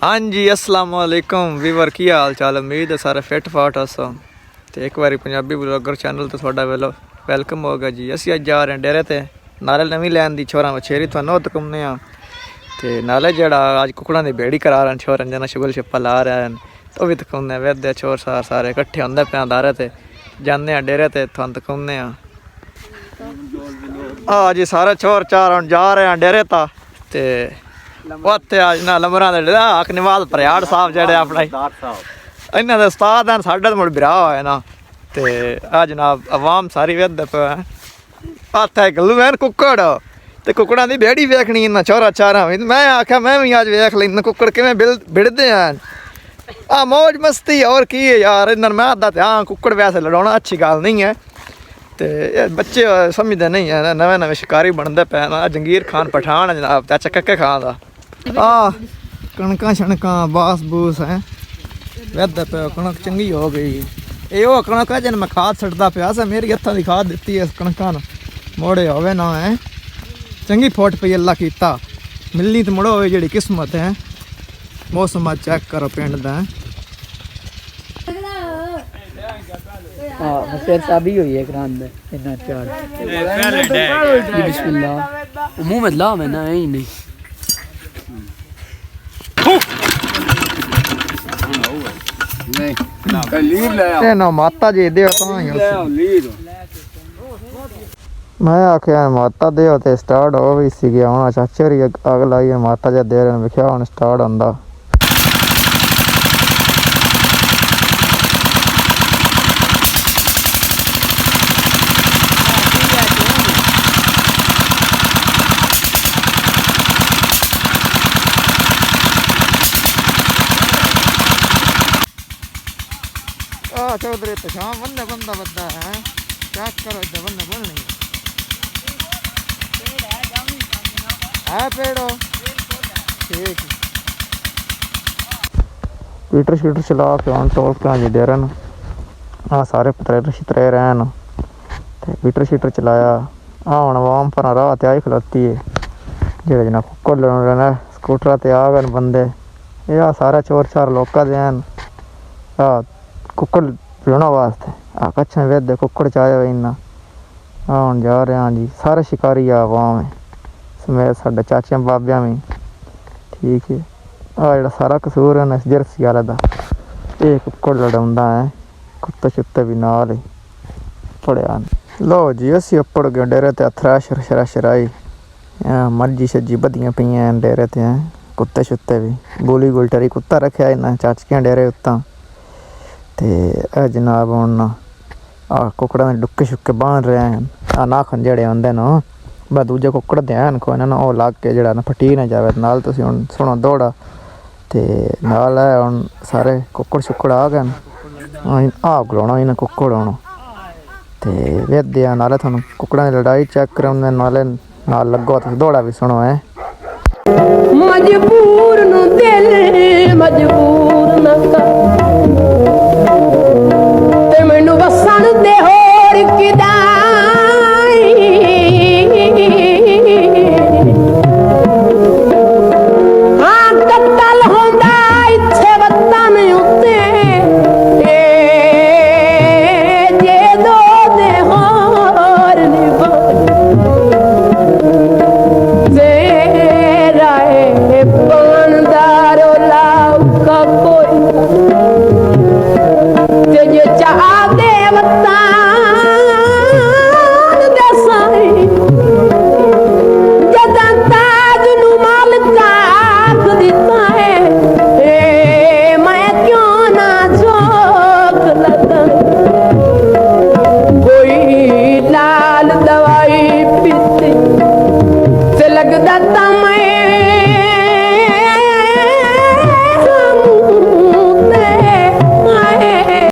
हाँ जी अस्सलाम वालेकुम वीवर की हाल चाल। उम्मीद है सारे फिट फाट हसो। तो एक बार पंजाबी ब्लॉगर चैनल तो थोड़ा वेलकम होगा जी। असी अज जा रहे हैं डेरे ते नाले नवी लैन दी छोरा वछेरी थानू उत घूमने तो नाले जड़ा अज कुकड़ा की बेड़ी करा रहे हैं छोर जना शुगल छप्पा ला रहे हैं तो भी तकूने वेदे छोर सारे इकट्ठे होंगे पे दारे ते जाने डेरे ते थानू तकूने हाँ जी सारे छोर चार हम जा रहे हैं डेरे ता ते उत्थे अज ना लंबरा हक निवाज परियाड़ साहब जेड़े अपना इन्हों के उस्ताद हैं साढ़े तो मुड़ बिराह होए ना तो अज ना अवाम सारी वेद पे हथ है गलू है कुकड़ तो कुकड़ा की बेड़ी वेखनी इन्ना छोरा चारा भी मैं आख्या मैं भी अज वेख लेना कुकड़ किमें बिड़ते हैं आ मौज मस्ती और की है यार इन्होंने मैं आदा हाँ कुकड़ वैसे लड़ाना अच्छी गल नहीं है तो बच्चे समझते नहीं है नवे नवे शिकारी बनते पे ना जंगीर खान पठान है जनाब चाचा कक्के खान का कणक शणक बास बूस है वेद पे कणक चंगी हो गई ये वो कणक है जिन मैं खाद सटता पाया सा मेरी हथा की खाद दी है कणक मोड़े होवे ना है चंगी फोट पई अल्लाह कीता मिलनी तो मुड़ो जी किस्मत है मौसम चेक करो पिंड का फिर शादी हुई है करान इतना चार बिस्मिल्लाह मुंह में ला मैं ना ही नहीं ना माता जी दे मैं आख्या माता दे तो स्टार्ट हो भी सी गया हूँ चाचे री अग लाई माता जी दे लिखा हूँ स्टार्ट होंदा चौधरी तो शाम बंदा बंदा बंदा है चेक करो इधर बंदा बोल नहीं है पेड़ो ठीक पीटर शीटर चला के ऑन टोल के जी डेरन हाँ सारे पतरे शितरे रहन तो पीटर शीटर चलाया हाँ हूँ आवाम पर राह ते आई खलोती है जेड़े जना कुक्कड़ लेना स्कूटर ते आ गए बंदे ये सारे चोर चार लोग देन कुक्कड़ पियोना वास्ते कच्छे वेद कुक्कड़ चाहे इन्ना हूँ जा रहे हैं जी सारे शिकारी आवाम है समेत साढ़े चाचिया बाबिया भी ठीक है जो सारा कसूर है इस जर्सी वाले का ये कुक्कड़ लड़ा है कुत्ते शुत्ते भी नाल ही पड़िया लो जी असी अपड़ गए डेरे ते थ्रैशर श्रैशर आई मर्जी शजी बदियां पईयां डेरे ते हैं कुत्ते शुत्ते भी गोली गोलटरी कुत्ता रखा इन्ना चाचकियां डेरे उत्ता ते जनाब हूँ कुकड़ा के डुक्के शुक्के बांध रहे हैं नाखन जेड़े आंदे न बस दूजे कुकड़ दे हैं कोई ना वो लग के जड़ा ना फटी ना जाए नाल तुसीं हुण सुनो दौड़ा ते नाल है हुण सारे कुकड़ शुक्कड़ आ गए गलाना इन्हें कुकड़ हूँ ते वेदे नाले थानू कुकड़ा की लड़ाई चेक कराने नाले नाल लगो तुसीं दौड़ा भी सुनो है मजबूर नु दिल मजबूर न कर